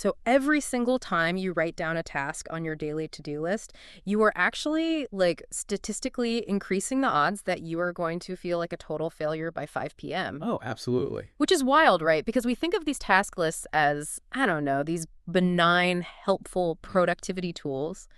So every single time you write down a task on your daily to-do list, you are actually, like, statistically increasing the odds that you are going to feel like a total failure by 5 p.m. Oh, absolutely. Which is wild, right? Because we think of these task lists as, I don't know, these benign, helpful productivity tools.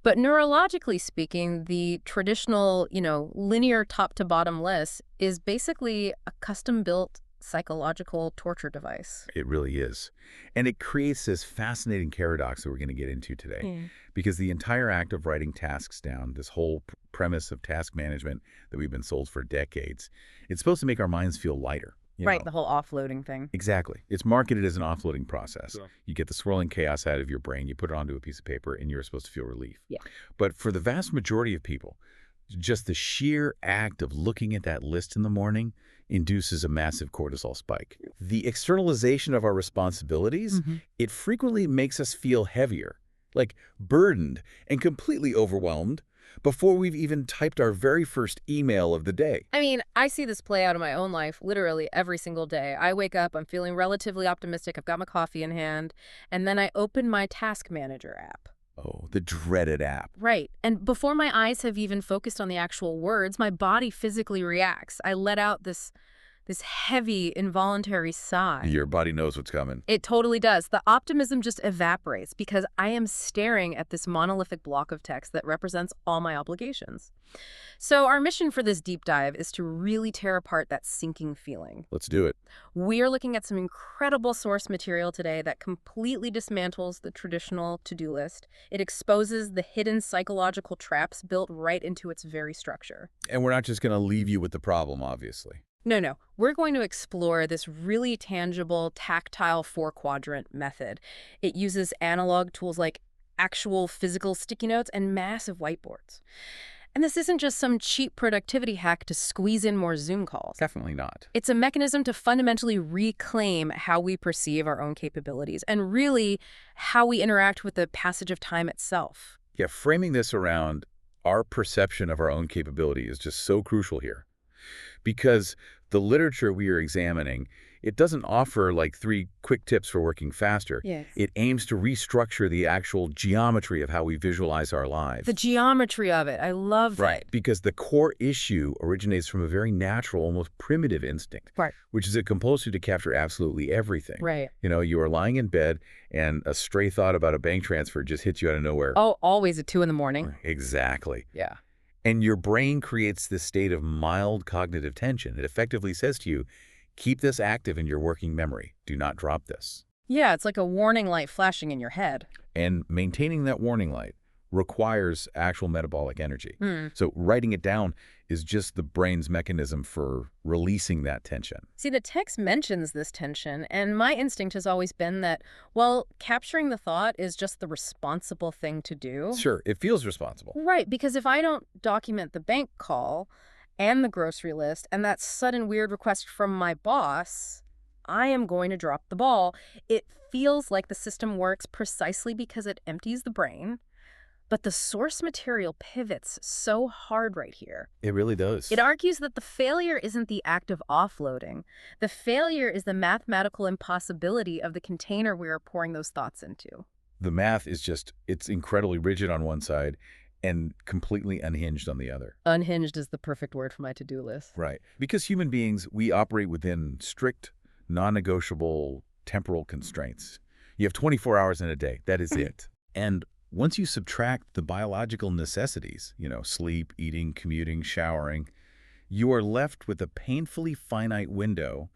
But neurologically speaking, the traditional, linear top to bottom list is basically a custom-built psychological torture device. It really is. And it creates this fascinating paradox that we're going to get into today. Yeah. Because the entire act of writing tasks down, this whole premise of task management that we've been sold for decades, it's supposed to make our minds feel lighter. Right, the whole offloading thing. Exactly. It's marketed as an offloading process. Sure. You get the swirling chaos out of your brain, you put it onto a piece of paper, and you're supposed to feel relief. Yeah. But for the vast majority of people, just the sheer act of looking at that list in the morning induces a massive cortisol spike. The externalization of our responsibilities, it frequently makes us feel heavier, like burdened and completely overwhelmed before we've even typed our very first email of the day. I mean, I see this play out in my own life literally every single day. I wake up, I'm feeling relatively optimistic, I've got my coffee in hand, and then I open my task manager app. Oh, the dreaded app. Right. And before my eyes have even focused on the actual words, my body physically reacts. I let out this heavy, involuntary sigh. Your body knows what's coming. It totally does. The optimism just evaporates because I am staring at this monolithic block of text that represents all my obligations. So our mission for this deep dive is to really tear apart that sinking feeling. Let's do it. We are looking at some incredible source material today that completely dismantles the traditional to-do list. It exposes the hidden psychological traps built right into its very structure. And we're not just going to leave you with the problem, obviously. No. We're going to explore this really tangible, tactile four-quadrant method. It uses analog tools like actual physical sticky notes and massive whiteboards. And this isn't just some cheap productivity hack to squeeze in more Zoom calls. Definitely not. It's a mechanism to fundamentally reclaim how we perceive our own capabilities and really how we interact with the passage of time itself. Yeah, framing this around our perception of our own capability is just so crucial here. Because the literature we are examining, it doesn't offer like 3 quick tips for working faster. Yes. It aims to restructure the actual geometry of how we visualize our lives. The geometry of it. I love that. Right, because the core issue originates from a very natural, almost primitive instinct, Right. which is a compulsion to capture absolutely everything. Right. You are lying in bed and a stray thought about a bank transfer just hits you out of nowhere. Oh, always at 2 in the morning. Exactly. Yeah. And your brain creates this state of mild cognitive tension. It effectively says to you, keep this active in your working memory. Do not drop this. Yeah, it's like a warning light flashing in your head. And maintaining that warning light requires actual metabolic energy. So writing it down is just the brain's mechanism for releasing that tension. See, the text mentions this tension, and my instinct has always been that, well, capturing the thought is just the responsible thing to do. Sure, it feels responsible. Right, because if I don't document the bank call and the grocery list and that sudden weird request from my boss, I am going to drop the ball. It feels like the system works precisely because it empties the brain. But the source material pivots so hard right here. It really does. It argues that the failure isn't the act of offloading. The failure is the mathematical impossibility of the container we are pouring those thoughts into. The math is just, it's incredibly rigid on one side and completely unhinged on the other. Unhinged is the perfect word for my to-do list. Right. Because human beings, we operate within strict, non-negotiable temporal constraints. You have 24 hours in a day. That is it. And once you subtract the biological necessities, sleep, eating, commuting, showering, you are left with a painfully finite window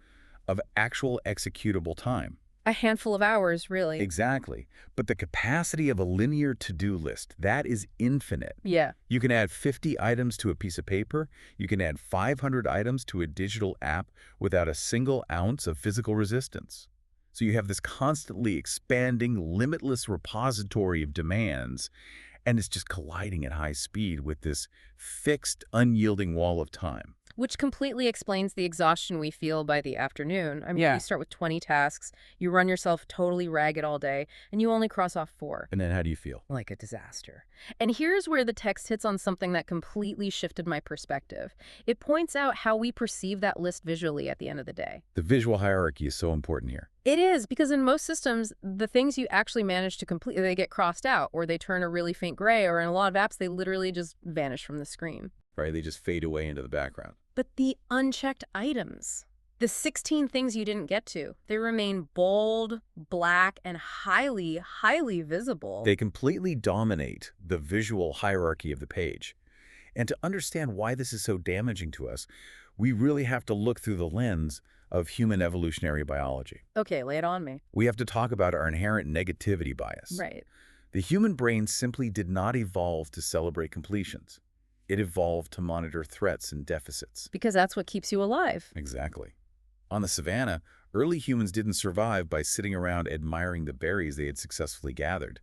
of actual executable time. A handful of hours, really. Exactly. But the capacity of a linear to-do list, that is infinite. Yeah. You can add 50 items to a piece of paper. You can add 500 items to a digital app without a single ounce of physical resistance. So you have this constantly expanding, limitless repository of demands, and it's just colliding at high speed with this fixed, unyielding wall of time. Which completely explains the exhaustion we feel by the afternoon. I mean, you Yeah. start with 20 tasks, you run yourself totally ragged all day, and you only cross off 4. And then how do you feel? Like a disaster. And here's where the text hits on something that completely shifted my perspective. It points out how we perceive that list visually at the end of the day. The visual hierarchy is so important here. It is, because in most systems, the things you actually manage to complete, they get crossed out, or they turn a really faint gray, or in a lot of apps, they literally just vanish from the screen. Right? They just fade away into the background. But the unchecked items, the 16 things you didn't get to, they remain bold, black, and highly, highly visible. They completely dominate the visual hierarchy of the page. And to understand why this is so damaging to us, we really have to look through the lens of human evolutionary biology. Okay, lay it on me. We have to talk about our inherent negativity bias. Right. The human brain simply did not evolve to celebrate completions. It evolved to monitor threats and deficits. Because that's what keeps you alive. Exactly. On the savannah, early humans didn't survive by sitting around admiring the berries they had successfully gathered.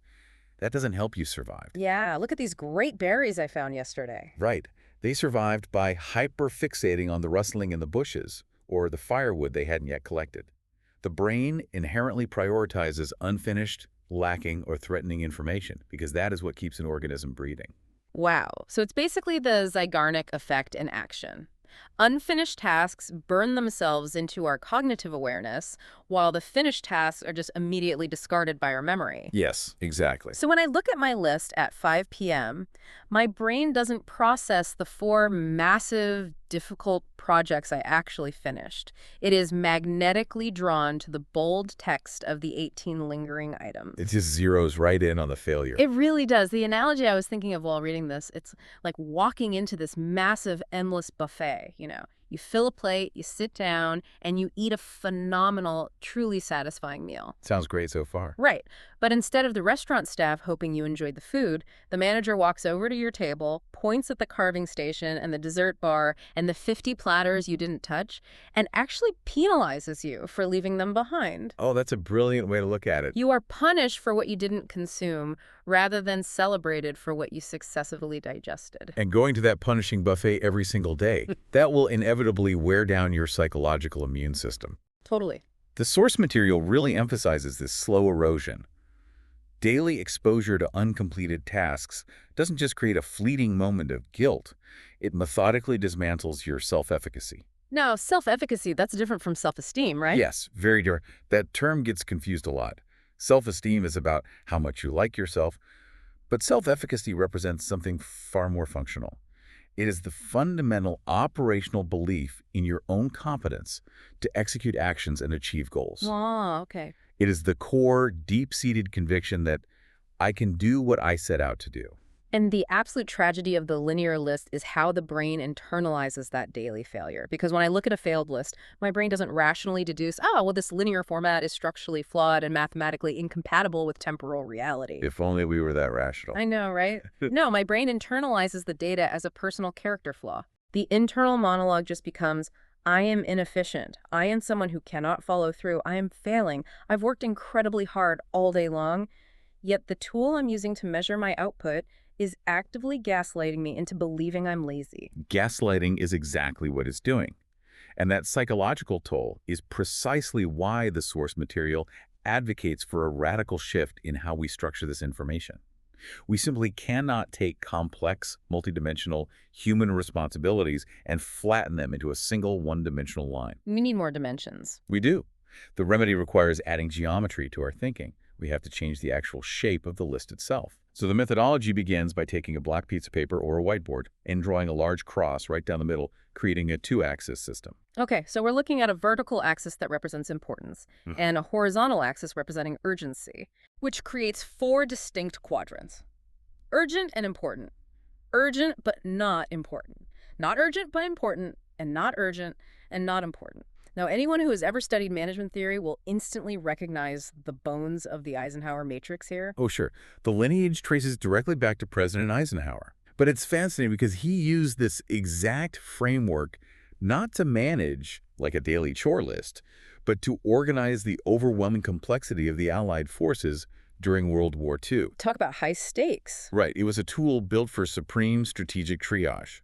That doesn't help you survive. Yeah, look at these great berries I found yesterday. Right. They survived by hyper-fixating on the rustling in the bushes or the firewood they hadn't yet collected. The brain inherently prioritizes unfinished, lacking, or threatening information because that is what keeps an organism breeding. Wow. So it's basically the Zeigarnik effect in action. Unfinished tasks burn themselves into our cognitive awareness, while the finished tasks are just immediately discarded by our memory. Yes, exactly. So when I look at my list at 5 p.m., my brain doesn't process the 4 massive, difficult projects I actually finished. It is magnetically drawn to the bold text of the 18 lingering items. It just zeroes right in on the failure. It really does. The analogy I was thinking of while reading this, it's like walking into this massive, endless buffet, you know. You fill a plate, you sit down, and you eat a phenomenal, truly satisfying meal. Sounds great so far. Right. But instead of the restaurant staff hoping you enjoyed the food, the manager walks over to your table, points at the carving station and the dessert bar and the 50 platters you didn't touch, and actually penalizes you for leaving them behind. Oh, that's a brilliant way to look at it. You are punished for what you didn't consume rather than celebrated for what you successfully digested. And going to that punishing buffet every single day, that will inevitably wear down your psychological immune system. Totally. The source material really emphasizes this slow erosion. Daily exposure to uncompleted tasks doesn't just create a fleeting moment of guilt, it methodically dismantles your self-efficacy. Now, self-efficacy, that's different from self-esteem, right? Yes, very different. That term gets confused a lot. Self-esteem is about how much you like yourself, but self-efficacy represents something far more functional. It is the fundamental operational belief in your own competence to execute actions and achieve goals. Oh, okay. It is the core, deep-seated conviction that I can do what I set out to do. And the absolute tragedy of the linear list is how the brain internalizes that daily failure. Because when I look at a failed list, my brain doesn't rationally deduce, oh, well, this linear format is structurally flawed and mathematically incompatible with temporal reality. If only we were that rational. I know, right? No, my brain internalizes the data as a personal character flaw. The internal monologue just becomes, I am inefficient. I am someone who cannot follow through. I am failing. I've worked incredibly hard all day long, yet the tool I'm using to measure my output is actively gaslighting me into believing I'm lazy. Gaslighting is exactly what it's doing. And that psychological toll is precisely why the source material advocates for a radical shift in how we structure this information. We simply cannot take complex, multidimensional human responsibilities and flatten them into a single one-dimensional line. We need more dimensions. We do. The remedy requires adding geometry to our thinking. We have to change the actual shape of the list itself. So the methodology begins by taking a black piece of paper or a whiteboard and drawing a large cross right down the middle, creating a 2-axis system. Okay, so we're looking at a vertical axis that represents importance and a horizontal axis representing urgency, which creates 4 distinct quadrants. Urgent and important. Urgent but not important. Not urgent but important, and not urgent and not important. Now, anyone who has ever studied management theory will instantly recognize the bones of the Eisenhower matrix here. Oh, sure. The lineage traces directly back to President Eisenhower. But it's fascinating because he used this exact framework not to manage like a daily chore list, but to organize the overwhelming complexity of the Allied forces during World War II. Talk about high stakes. Right. It was a tool built for supreme strategic triage.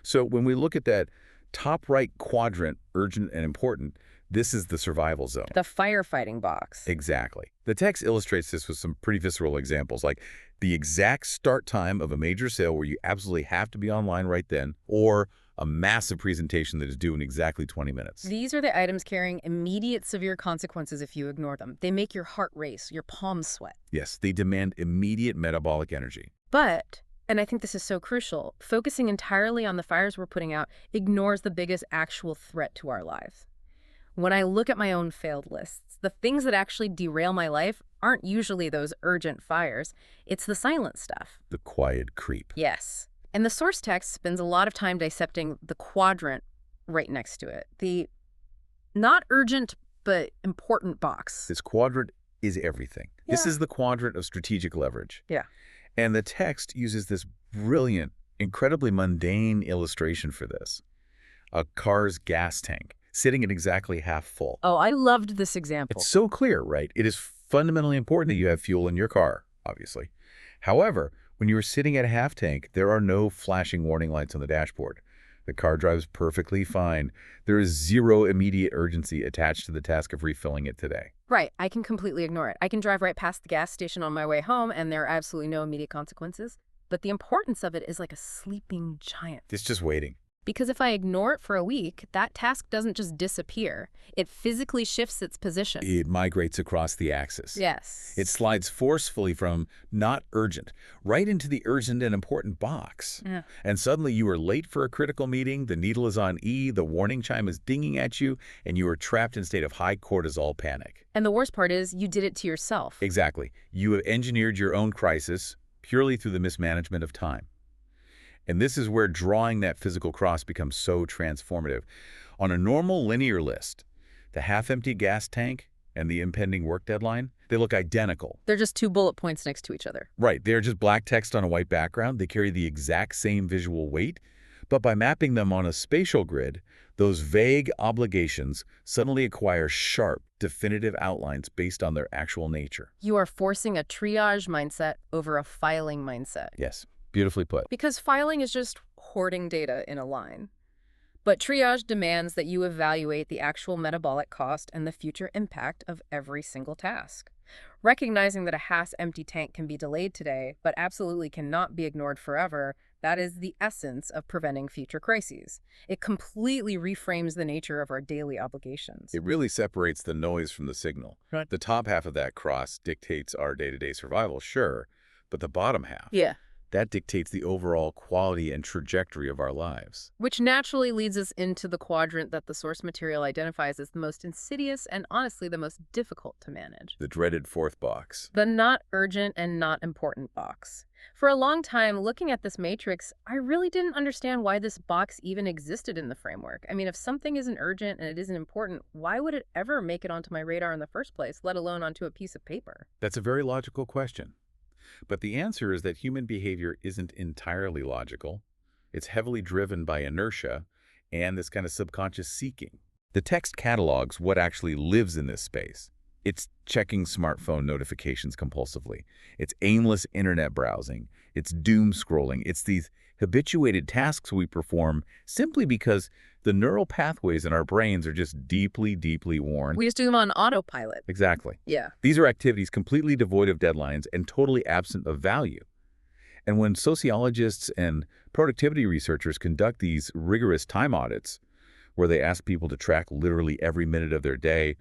So when we look at that top right quadrant, urgent and important, this is the survival zone. The firefighting box. Exactly. The text illustrates this with some pretty visceral examples, like the exact start time of a major sale where you absolutely have to be online right then, or a massive presentation that is due in exactly 20 minutes. These are the items carrying immediate severe consequences if you ignore them. They make your heart race, your palms sweat. Yes, they demand immediate metabolic energy. But, and I think this is so crucial, focusing entirely on the fires we're putting out ignores the biggest actual threat to our lives. When I look at my own failed lists, the things that actually derail my life aren't usually those urgent fires. It's the silent stuff. The quiet creep. Yes. And the source text spends a lot of time dissecting the quadrant right next to it. The not urgent, but important box. This quadrant is everything. Yeah. This is the quadrant of strategic leverage. Yeah. And the text uses this brilliant, incredibly mundane illustration for this. A car's gas tank sitting at exactly half full. Oh, I loved this example. It's so clear, right? It is fundamentally important that you have fuel in your car, obviously. However, when you are sitting at half tank, there are no flashing warning lights on the dashboard. The car drives perfectly fine. There is zero immediate urgency attached to the task of refilling it today. Right. I can completely ignore it. I can drive right past the gas station on my way home, and there are absolutely no immediate consequences. But the importance of it is like a sleeping giant. It's just waiting. Because if I ignore it for a week, that task doesn't just disappear. It physically shifts its position. It migrates across the axis. Yes. It slides forcefully from not urgent right into the urgent and important box. Yeah. And suddenly you are late for a critical meeting, the needle is on E, the warning chime is dinging at you, and you are trapped in a state of high cortisol panic. And the worst part is you did it to yourself. Exactly. You have engineered your own crisis purely through the mismanagement of time. And this is where drawing that physical cross becomes so transformative. On a normal linear list, the half-empty gas tank and the impending work deadline, they look identical. They're just two bullet points next to each other. Right, they're just black text on a white background. They carry the exact same visual weight, but by mapping them on a spatial grid, those vague obligations suddenly acquire sharp, definitive outlines based on their actual nature. You are forcing a triage mindset over a filing mindset. Yes. Beautifully put. Because filing is just hoarding data in a line. But triage demands that you evaluate the actual metabolic cost and the future impact of every single task. Recognizing that a half-empty tank can be delayed today, but absolutely cannot be ignored forever, that is the essence of preventing future crises. It completely reframes the nature of our daily obligations. It really separates the noise from the signal. Right. The top half of that cross dictates our day-to-day survival, sure, but the bottom half, Yeah. that dictates the overall quality and trajectory of our lives. Which naturally leads us into the quadrant that the source material identifies as the most insidious and honestly the most difficult to manage. The dreaded fourth box. The not urgent and not important box. For a long time, looking at this matrix, I really didn't understand why this box even existed in the framework. I mean, if something isn't urgent and it isn't important, why would it ever make it onto my radar in the first place, let alone onto a piece of paper? That's a very logical question. But the answer is that human behavior isn't entirely logical. It's heavily driven by inertia and this kind of subconscious seeking. The text catalogs what actually lives in this space. It's checking smartphone notifications compulsively. It's aimless internet browsing. It's doom scrolling. It's these habituated tasks we perform simply because the neural pathways in our brains are just deeply, deeply worn. We just do them on autopilot. Exactly. Yeah. These are activities completely devoid of deadlines and totally absent of value. And when sociologists and productivity researchers conduct these rigorous time audits, where they ask people to track literally every minute of their day,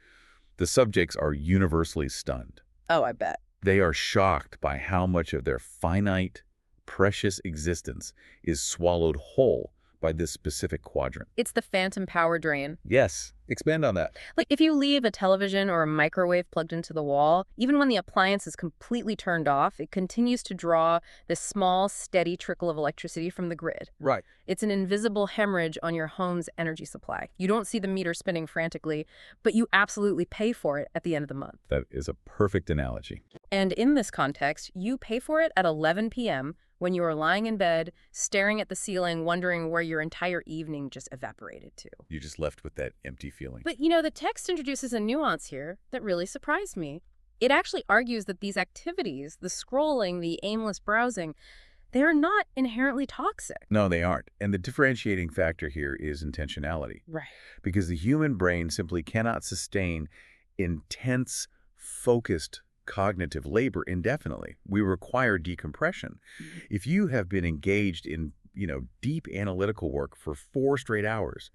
the subjects are universally stunned. Oh, I bet. They are shocked by how much of their finite, precious existence is swallowed whole by this specific quadrant. It's the phantom power drain. Yes. Expand on that. Like if you leave a television or a microwave plugged into the wall, even when the appliance is completely turned off, it continues to draw this small, steady trickle of electricity from the grid. Right. It's an invisible hemorrhage on your home's energy supply. You don't see the meter spinning frantically, but you absolutely pay for it at the end of the month. That is a perfect analogy. And in this context, you pay for it at 11 p.m. when you are lying in bed, staring at the ceiling, wondering where your entire evening just evaporated to. You're just left with that empty feeling. But, you know, the text introduces a nuance here that really surprised me. It actually argues that these activities, the scrolling, the aimless browsing, they're not inherently toxic. No, they aren't. And the differentiating factor here is intentionality, Right. because the human brain simply cannot sustain intense, focused cognitive labor indefinitely. We require decompression. If you have been engaged in, deep analytical work for 4 straight hours,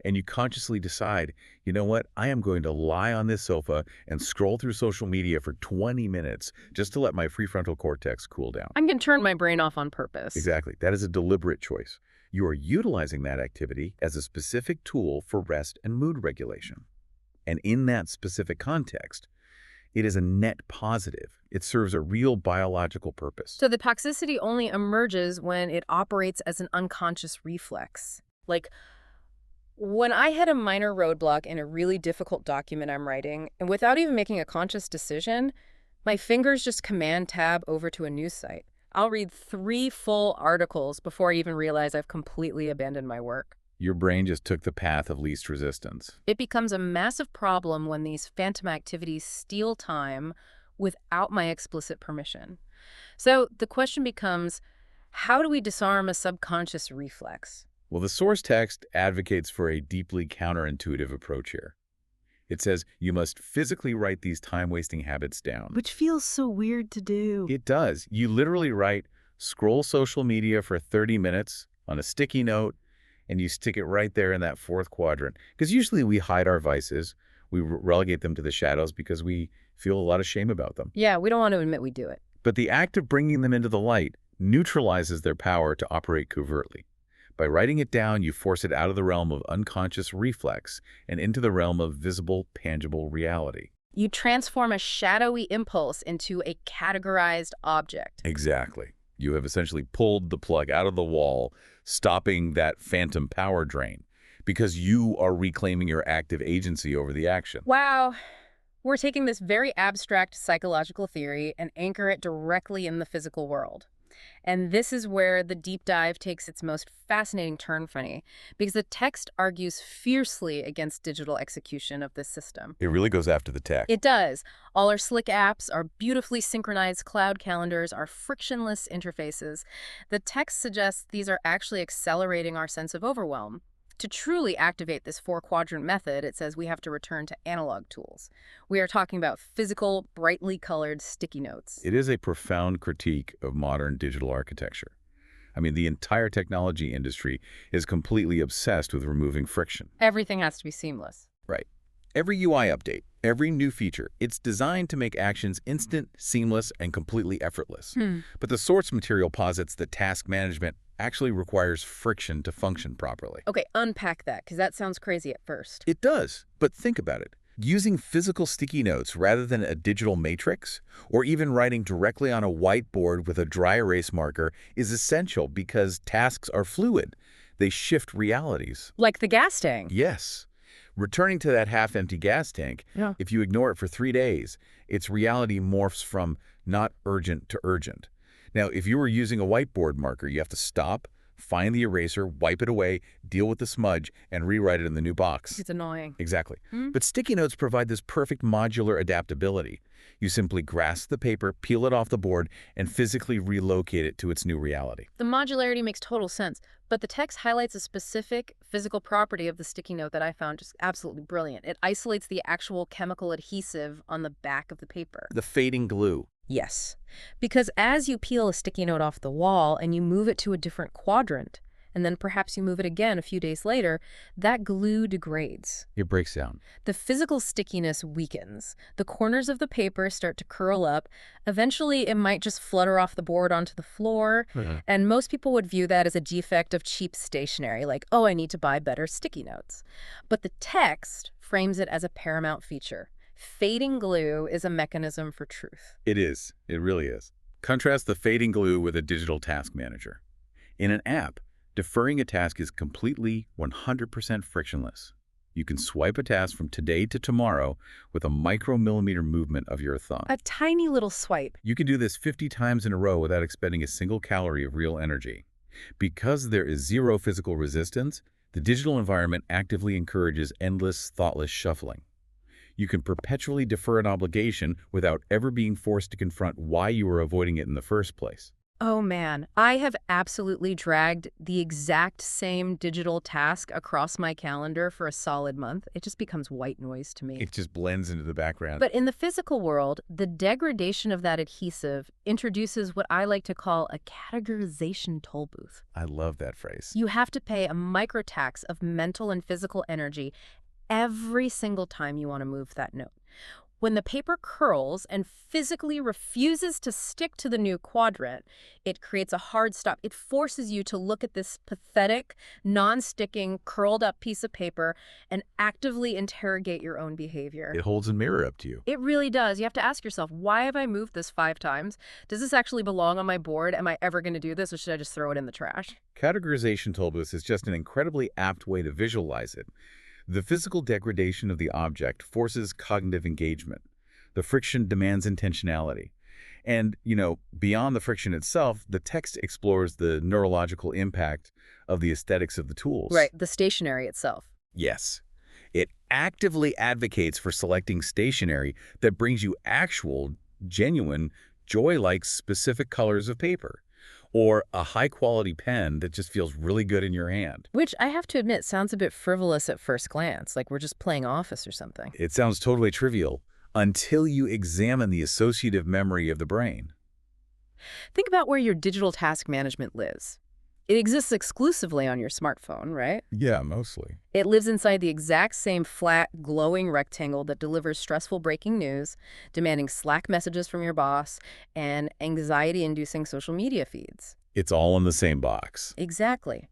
and you consciously decide, you know what, I am going to lie on this sofa and scroll through social media for 20 minutes just to let my prefrontal cortex cool down. I'm going to turn my brain off on purpose. Exactly. That is a deliberate choice. You are utilizing that activity as a specific tool for rest and mood regulation. And in that specific context, it is a net positive. It serves a real biological purpose. So the toxicity only emerges when it operates as an unconscious reflex. Like, when I hit a minor roadblock in a really difficult document I'm writing, and without even making a conscious decision, my fingers just command tab over to a news site. I'll read 3 full articles before I even realize I've completely abandoned my work. Your brain just took the path of least resistance. It becomes a massive problem when these phantom activities steal time without my explicit permission. So the question becomes, how do we disarm a subconscious reflex? Well, the source text advocates for a deeply counterintuitive approach here. It says you must physically write these time-wasting habits down. Which feels so weird to do. It does. You literally write, scroll social media for 30 minutes on a sticky note, and you stick it right there in that 4th quadrant. Because usually we hide our vices. We relegate them to the shadows because we feel a lot of shame about them. Yeah, we don't want to admit we do it. But the act of bringing them into the light neutralizes their power to operate covertly. By writing it down, you force it out of the realm of unconscious reflex and into the realm of visible, tangible reality. You transform a shadowy impulse into a categorized object. Exactly. You have essentially pulled the plug out of the wall, stopping that phantom power drain, because you are reclaiming your active agency over the action. Wow. We're taking this very abstract psychological theory and anchor it directly in the physical world. And this is where the deep dive takes its most fascinating turn for me, because the text argues fiercely against digital execution of this system. It really goes after the tech. It does. All our slick apps, our beautifully synchronized cloud calendars, our frictionless interfaces. The text suggests these are actually accelerating our sense of overwhelm. To truly activate this 4-quadrant method, it says we have to return to analog tools. We are talking about physical, brightly colored sticky notes. It is a profound critique of modern digital architecture. I mean, the entire technology industry is completely obsessed with removing friction. Everything has to be seamless. Right. Every UI update, every new feature, it's designed to make actions instant, seamless, and completely effortless. But the source material posits that task management actually requires friction to function properly. Okay, unpack that, because that sounds crazy at first. It does, but think about it. Using physical sticky notes rather than a digital matrix, or even writing directly on a whiteboard with a dry erase marker is essential because tasks are fluid. They shift realities. Like the gas tank. Yes. Returning to that half-empty gas tank, if you ignore it for 3 days, its reality morphs from not urgent to urgent. Now, if you were using a whiteboard marker, you have to stop, find the eraser, wipe it away, deal with the smudge, and rewrite it in the new box. It's annoying. Exactly. But sticky notes provide this perfect modular adaptability. You simply grasp the paper, peel it off the board, and physically relocate it to its new reality. The modularity makes total sense, but the text highlights a specific physical property of the sticky note that I found just absolutely brilliant. It isolates the actual chemical adhesive on the back of the paper. The fading glue. Yes, because as you peel a sticky note off the wall and you move it to a different quadrant, and then perhaps you move it again a few days later, that glue degrades. It breaks down. The physical stickiness weakens. The corners of the paper start to curl up. Eventually, it might just flutter off the board onto the floor, and most people would view that as a defect of cheap stationery, like, oh, I need to buy better sticky notes. But the text frames it as a paramount feature. Fading glue is a mechanism for truth. It is. It really is. Contrast the fading glue with a digital task manager. In an app, deferring a task is completely 100% frictionless. You can swipe a task from today to tomorrow with a micromillimeter movement of your thumb. A tiny little swipe. You can do this 50 times in a row without expending a single calorie of real energy. Because there is zero physical resistance, the digital environment actively encourages endless, thoughtless shuffling. You can perpetually defer an obligation without ever being forced to confront why you were avoiding it in the first place. Oh man, I have absolutely dragged the exact same digital task across my calendar for a solid month. It just becomes white noise to me. It just blends into the background. But in the physical world, the degradation of that adhesive introduces what I like to call a categorization toll booth. I love that phrase. You have to pay a microtax of mental and physical energy every single time you want to move that note. When the paper curls and physically refuses to stick to the new quadrant, it creates a hard stop. It forces you to look at this pathetic, non-sticking, curled-up piece of paper and actively interrogate your own behavior. It holds a mirror up to you. It really does. You have to ask yourself, why have I moved this 5 times? Does this actually belong on my board? Am I ever going to do this, or should I just throw it in the trash? Categorization toll booth is just an incredibly apt way to visualize it. The physical degradation of the object forces cognitive engagement. The friction demands intentionality. And, beyond the friction itself, the text explores the neurological impact of the aesthetics of the tools. Right, the stationery itself. Yes. It actively advocates for selecting stationery that brings you actual, genuine, joy-like specific colors of paper, or a high-quality pen that just feels really good in your hand. Which I have to admit sounds a bit frivolous at first glance, like we're just playing Office or something. It sounds totally trivial until you examine the associative memory of the brain. Think about where your digital task management lives. It exists exclusively on your smartphone, right? Yeah, mostly. It lives inside the exact same flat, glowing rectangle that delivers stressful breaking news, demanding Slack messages from your boss, and anxiety-inducing social media feeds. It's all in the same box. Exactly.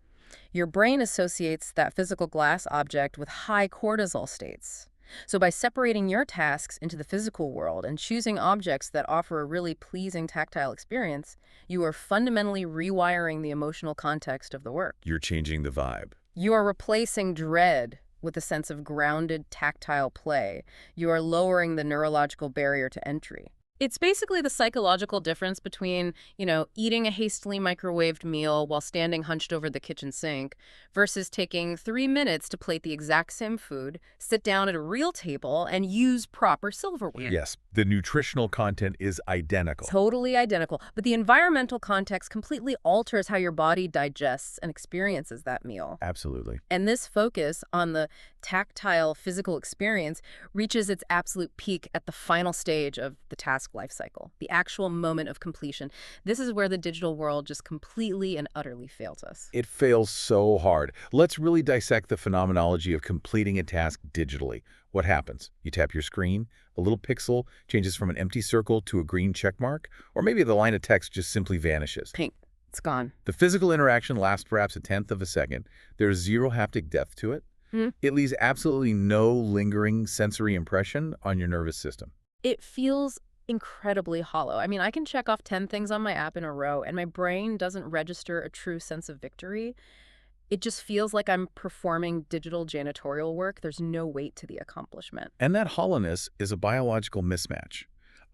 Your brain associates that physical glass object with high cortisol states. So by separating your tasks into the physical world and choosing objects that offer a really pleasing tactile experience, you are fundamentally rewiring the emotional context of the work. You're changing the vibe. You are replacing dread with a sense of grounded, tactile play. You are lowering the neurological barrier to entry. It's basically the psychological difference between, eating a hastily microwaved meal while standing hunched over the kitchen sink versus taking 3 minutes to plate the exact same food, sit down at a real table, and use proper silverware. Yes, the nutritional content is identical. Totally identical. But the environmental context completely alters how your body digests and experiences that meal. Absolutely. And this focus on the tactile physical experience reaches its absolute peak at the final stage of the task life cycle, the actual moment of completion. This is where the digital world just completely and utterly fails us. It fails so hard. Let's really dissect the phenomenology of completing a task digitally. What happens? You tap your screen, a little pixel changes from an empty circle to a green check mark, or maybe the line of text just simply vanishes. Pink. It's gone. The physical interaction lasts perhaps 1/10 of a second. There's zero haptic depth to it. It leaves absolutely no lingering sensory impression on your nervous system. It feels incredibly hollow. I mean, I can check off 10 things on my app in a row, and my brain doesn't register a true sense of victory. It just feels like I'm performing digital janitorial work. There's no weight to the accomplishment. And that hollowness is a biological mismatch.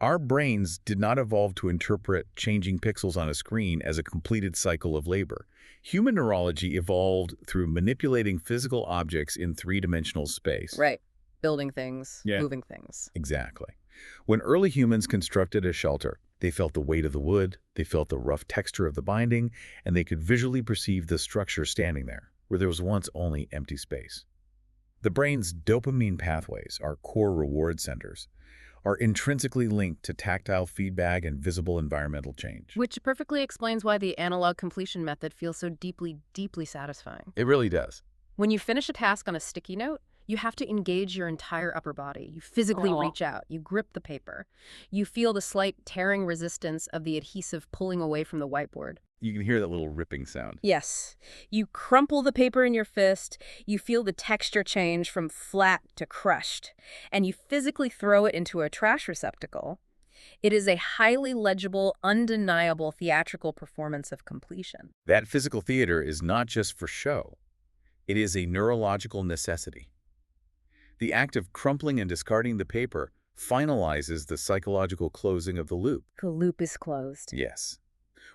Our brains did not evolve to interpret changing pixels on a screen as a completed cycle of labor. Human neurology evolved through manipulating physical objects in three-dimensional space. Right. Building things, Yeah. moving things. Exactly. When early humans constructed a shelter, they felt the weight of the wood, they felt the rough texture of the binding, and they could visually perceive the structure standing there, where there was once only empty space. The brain's dopamine pathways, our core reward centers, are intrinsically linked to tactile feedback and visible environmental change. Which perfectly explains why the analog completion method feels so deeply, deeply satisfying. It really does. When you finish a task on a sticky note, you have to engage your entire upper body. You physically reach out. You grip the paper. You feel the slight tearing resistance of the adhesive pulling away from the whiteboard. You can hear that little ripping sound. Yes. You crumple the paper in your fist. You feel the texture change from flat to crushed. And you physically throw it into a trash receptacle. It is a highly legible, undeniable theatrical performance of completion. That physical theater is not just for show. It is a neurological necessity. The act of crumpling and discarding the paper finalizes the psychological closing of the loop. The loop is closed. Yes.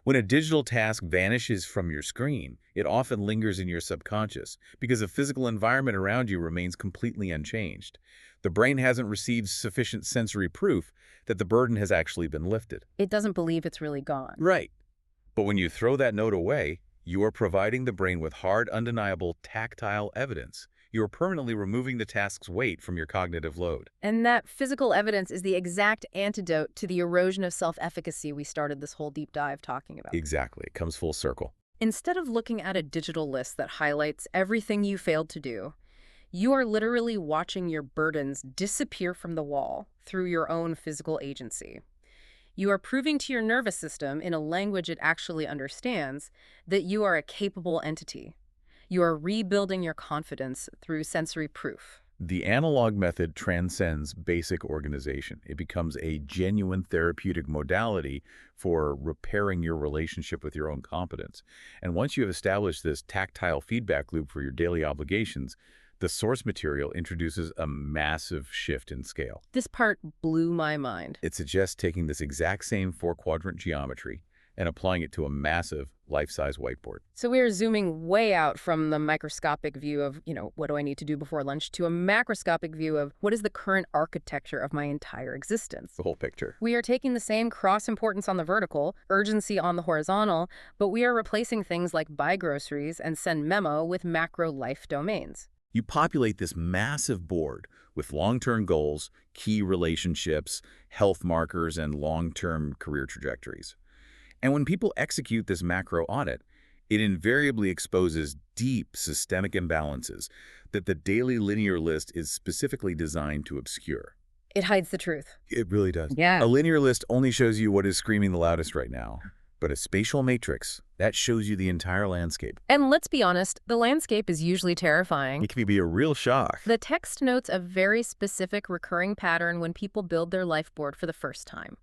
When a digital task vanishes from your screen, it often lingers in your subconscious because the physical environment around you remains completely unchanged. The brain hasn't received sufficient sensory proof that the burden has actually been lifted. It doesn't believe it's really gone. Right. But when you throw that note away, you are providing the brain with hard, undeniable, tactile evidence. You are permanently removing the task's weight from your cognitive load. And that physical evidence is the exact antidote to the erosion of self-efficacy we started this whole deep dive talking about. Exactly. It comes full circle. Instead of looking at a digital list that highlights everything you failed to do, you are literally watching your burdens disappear from the wall through your own physical agency. You are proving to your nervous system, in a language it actually understands, that you are a capable entity. You are rebuilding your confidence through sensory proof. The analog method transcends basic organization. It becomes a genuine therapeutic modality for repairing your relationship with your own competence. And once you have established this tactile feedback loop for your daily obligations, the source material introduces a massive shift in scale. This part blew my mind. It suggests taking this exact same four-quadrant geometry and applying it to a massive life-size whiteboard. So we're zooming way out from the microscopic view of, what do I need to do before lunch, to a macroscopic view of what is the current architecture of my entire existence. The whole picture. We are taking the same cross-importance on the vertical, urgency on the horizontal, but we are replacing things like buy groceries and send memo with macro life domains. You populate this massive board with long-term goals, key relationships, health markers, and long-term career trajectories. And when people execute this macro audit, it invariably exposes deep systemic imbalances that the daily linear list is specifically designed to obscure. It hides the truth. It really does. Yeah. A linear list only shows you what is screaming the loudest right now. But a spatial matrix, that shows you the entire landscape. And let's be honest, the landscape is usually terrifying. It can be a real shock. The text notes a very specific recurring pattern when people build their life board for the first time.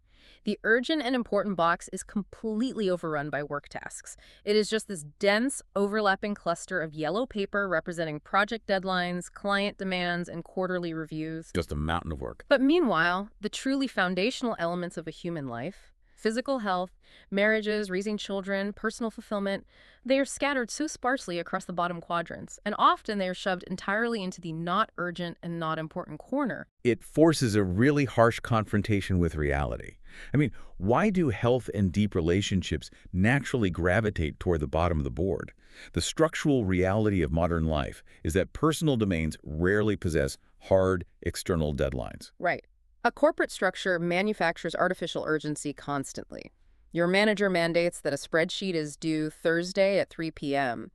The urgent and important box is completely overrun by work tasks. It is just this dense, overlapping cluster of yellow paper representing project deadlines, client demands, and quarterly reviews. Just a mountain of work. But meanwhile, the truly foundational elements of a human life, physical health, marriages, raising children, personal fulfillment, they are scattered so sparsely across the bottom quadrants, and often they are shoved entirely into the not urgent and not important corner. It forces a really harsh confrontation with reality. I mean, why do health and deep relationships naturally gravitate toward the bottom of the board? The structural reality of modern life is that personal domains rarely possess hard external deadlines. Right. A corporate structure manufactures artificial urgency constantly. Your manager mandates that a spreadsheet is due Thursday at 3 p.m.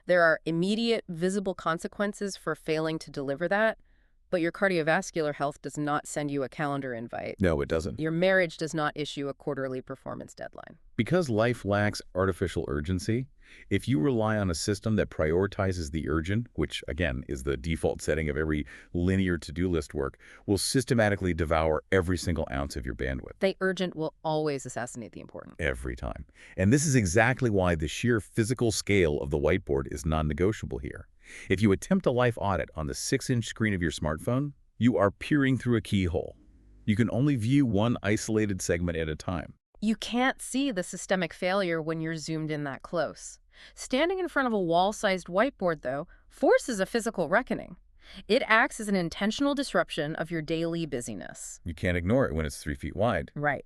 There are immediate, visible consequences for failing to deliver that, but your cardiovascular health does not send you a calendar invite. No, it doesn't. Your marriage does not issue a quarterly performance deadline. Because life lacks artificial urgency, if you rely on a system that prioritizes the urgent, which again is the default setting of every linear to-do list work, will systematically devour every single ounce of your bandwidth. The urgent will always assassinate the important. Every time. And this is exactly why the sheer physical scale of the whiteboard is non-negotiable here. If you attempt a life audit on the 6-inch screen of your smartphone, you are peering through a keyhole. You can only view one isolated segment at a time. You can't see the systemic failure when you're zoomed in that close. Standing in front of a wall-sized whiteboard, though, forces a physical reckoning. It acts as an intentional disruption of your daily busyness. You can't ignore it when it's 3 feet wide. Right.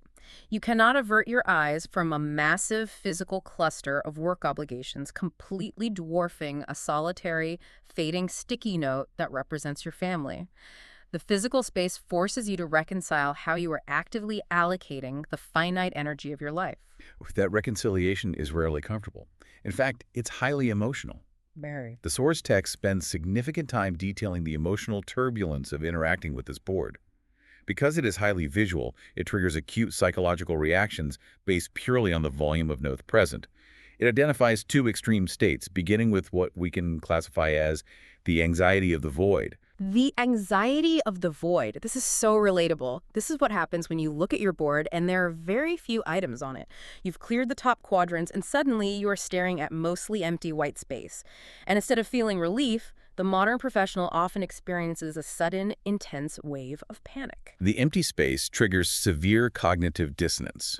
You cannot avert your eyes from a massive physical cluster of work obligations completely dwarfing a solitary, fading sticky note that represents your family. The physical space forces you to reconcile how you are actively allocating the finite energy of your life. That reconciliation is rarely comfortable. In fact, it's highly emotional. Very. The source text spends significant time detailing the emotional turbulence of interacting with this board. Because it is highly visual, it triggers acute psychological reactions based purely on the volume of notes present. It identifies two extreme states, beginning with what we can classify as the anxiety of the void. The anxiety of the void. This is so relatable. This is what happens when you look at your board and there are very few items on it. You've cleared the top quadrants and suddenly you are staring at mostly empty white space. And instead of feeling relief, the modern professional often experiences a sudden, intense wave of panic. The empty space triggers severe cognitive dissonance.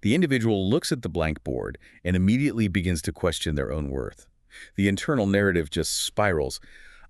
The individual looks at the blank board and immediately begins to question their own worth. The internal narrative just spirals.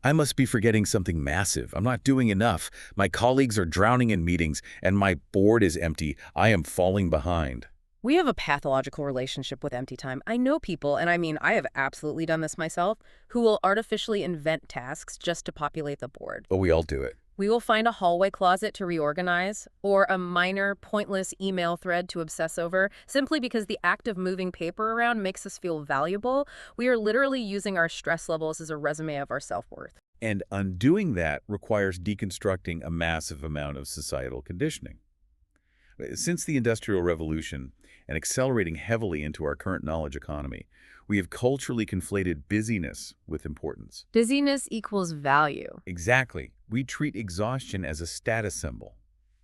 I must be forgetting something massive. I'm not doing enough. My colleagues are drowning in meetings, and my board is empty. I am falling behind. We have a pathological relationship with empty time. I know people, and I mean, I have absolutely done this myself, who will artificially invent tasks just to populate the board. But we all do it. We will find a hallway closet to reorganize, or a minor, pointless email thread to obsess over, simply because the act of moving paper around makes us feel valuable. We are literally using our stress levels as a resume of our self-worth. And undoing that requires deconstructing a massive amount of societal conditioning. Since the Industrial Revolution and accelerating heavily into our current knowledge economy, we have culturally conflated busyness with importance. Busyness equals value. Exactly. We treat exhaustion as a status symbol.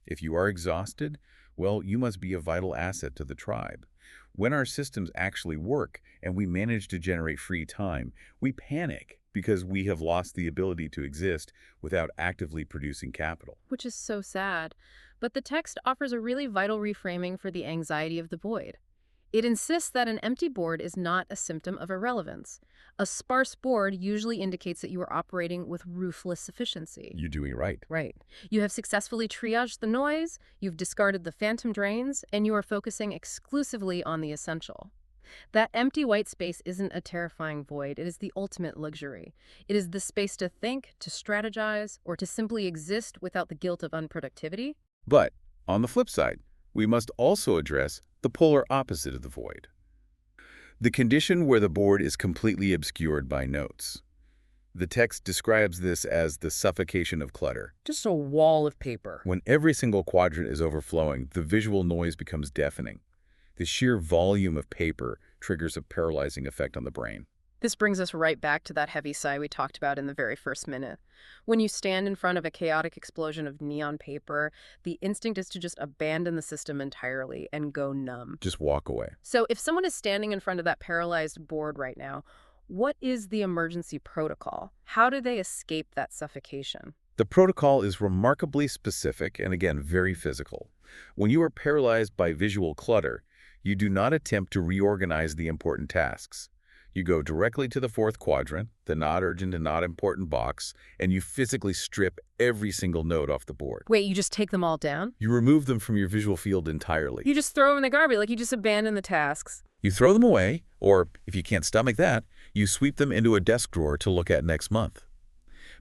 If you are exhausted, well, you must be a vital asset to the tribe. When our systems actually work and we manage to generate free time, we panic because we have lost the ability to exist without actively producing capital. Which is so sad. But the text offers a really vital reframing for the anxiety of the void. It insists that an empty board is not a symptom of irrelevance. A sparse board usually indicates that you are operating with ruthless efficiency. You're doing right. Right. You have successfully triaged the noise, you've discarded the phantom drains, and you are focusing exclusively on the essential. That empty white space isn't a terrifying void, it is the ultimate luxury. It is the space to think, to strategize, or to simply exist without the guilt of unproductivity. But on the flip side, we must also address the polar opposite of the void. The condition where the board is completely obscured by notes. The text describes this as the suffocation of clutter. Just a wall of paper. When every single quadrant is overflowing, the visual noise becomes deafening. The sheer volume of paper triggers a paralyzing effect on the brain. This brings us right back to that heavy sigh we talked about in the very first minute. When you stand in front of a chaotic explosion of neon paper, the instinct is to just abandon the system entirely and go numb. Just walk away. So if someone is standing in front of that paralyzed board right now, what is the emergency protocol? How do they escape that suffocation? The protocol is remarkably specific and, again, very physical. When you are paralyzed by visual clutter, you do not attempt to reorganize the important tasks. You go directly to the fourth quadrant, the not urgent and not important box, and you physically strip every single note off the board. Wait, you just take them all down? You remove them from your visual field entirely. You just throw them in the garbage, like you just abandon the tasks. You throw them away, or if you can't stomach that, you sweep them into a desk drawer to look at next month.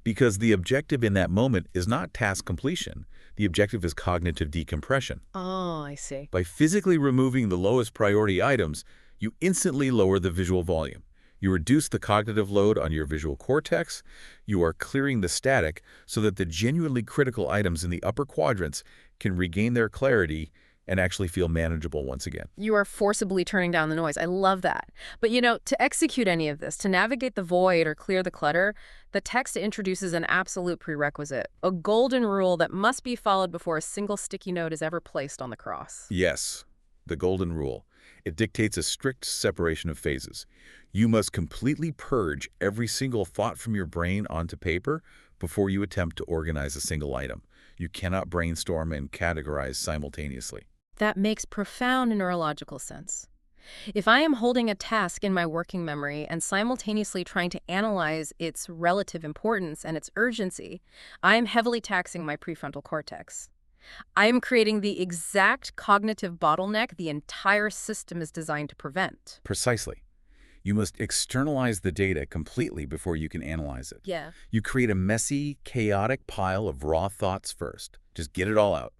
Because the objective in that moment is not task completion. The objective is cognitive decompression. Oh, I see. By physically removing the lowest priority items, you instantly lower the visual volume. You reduce the cognitive load on your visual cortex. You are clearing the static so that the genuinely critical items in the upper quadrants can regain their clarity and actually feel manageable once again. You are forcibly turning down the noise. I love that. But you know, to execute any of this, to navigate the void or clear the clutter, the text introduces an absolute prerequisite, a golden rule that must be followed before a single sticky note is ever placed on the cross. Yes, the golden rule. It dictates a strict separation of phases. You must completely purge every single thought from your brain onto paper before you attempt to organize a single item. You cannot brainstorm and categorize simultaneously. That makes profound neurological sense. If I am holding a task in my working memory and simultaneously trying to analyze its relative importance and its urgency, I am heavily taxing my prefrontal cortex. I am creating the exact cognitive bottleneck the entire system is designed to prevent. Precisely. You must externalize the data completely before you can analyze it. Yeah. You create a messy, chaotic pile of raw thoughts first. Just get it all out.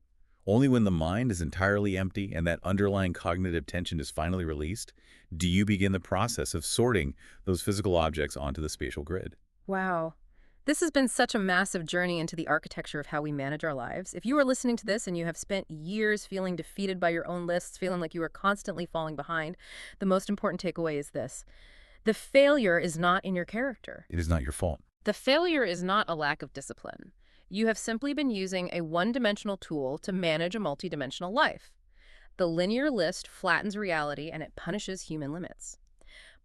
Only when the mind is entirely empty and that underlying cognitive tension is finally released, do you begin the process of sorting those physical objects onto the spatial grid. Wow. This has been such a massive journey into the architecture of how we manage our lives. If you are listening to this and you have spent years feeling defeated by your own lists, feeling like you are constantly falling behind, the most important takeaway is this. The failure is not in your character. It is not your fault. The failure is not a lack of discipline. You have simply been using a one-dimensional tool to manage a multidimensional life. The linear list flattens reality and it punishes human limits.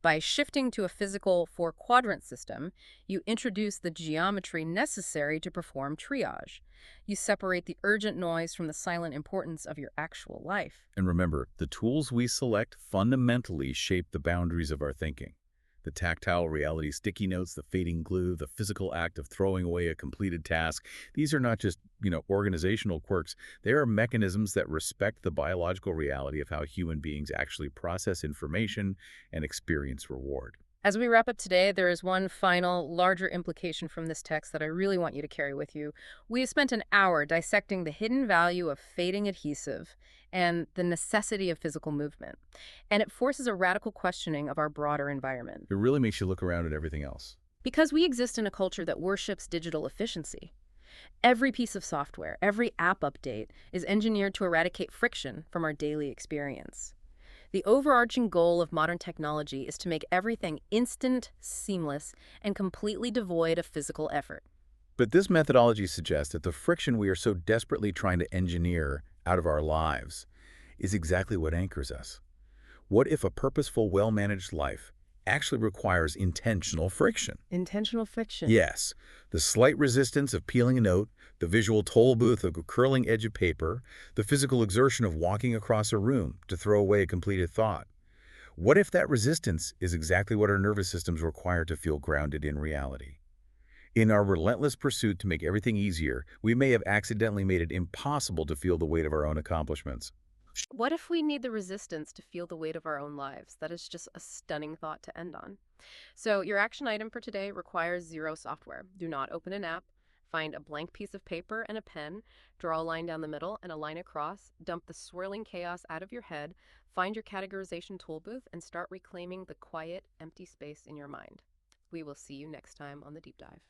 By shifting to a physical four-quadrant system, you introduce the geometry necessary to perform triage. You separate the urgent noise from the silent importance of your actual life. And remember, the tools we select fundamentally shape the boundaries of our thinking. The tactile reality sticky notes, the fading glue, the physical act of throwing away a completed task. These are not just, organizational quirks. They are mechanisms that respect the biological reality of how human beings actually process information and experience reward. As we wrap up today, there is one final, larger implication from this text that I really want you to carry with you. We have spent an hour dissecting the hidden value of fading adhesive and the necessity of physical movement. And it forces a radical questioning of our broader environment. It really makes you look around at everything else. Because we exist in a culture that worships digital efficiency. Every piece of software, every app update is engineered to eradicate friction from our daily experience. The overarching goal of modern technology is to make everything instant, seamless, and completely devoid of physical effort. But this methodology suggests that the friction we are so desperately trying to engineer out of our lives is exactly what anchors us. What if a purposeful, well-managed life actually requires intentional friction? Intentional friction. Yes, the slight resistance of peeling a note, the visual toll booth of a curling edge of paper, the physical exertion of walking across a room to throw away a completed thought. What if that resistance is exactly what our nervous systems require to feel grounded in reality? In our relentless pursuit to make everything easier, we may have accidentally made it impossible to feel the weight of our own accomplishments. What if we need the resistance to feel the weight of our own lives? That is just a stunning thought to end on. So, your action item for today requires zero software. Do not open an app. Find a blank piece of paper and a pen. Draw a line down the middle and a line across. Dump the swirling chaos out of your head. Find your categorization tool booth and start reclaiming the quiet, empty space in your mind. We will see you next time on the Deep Dive.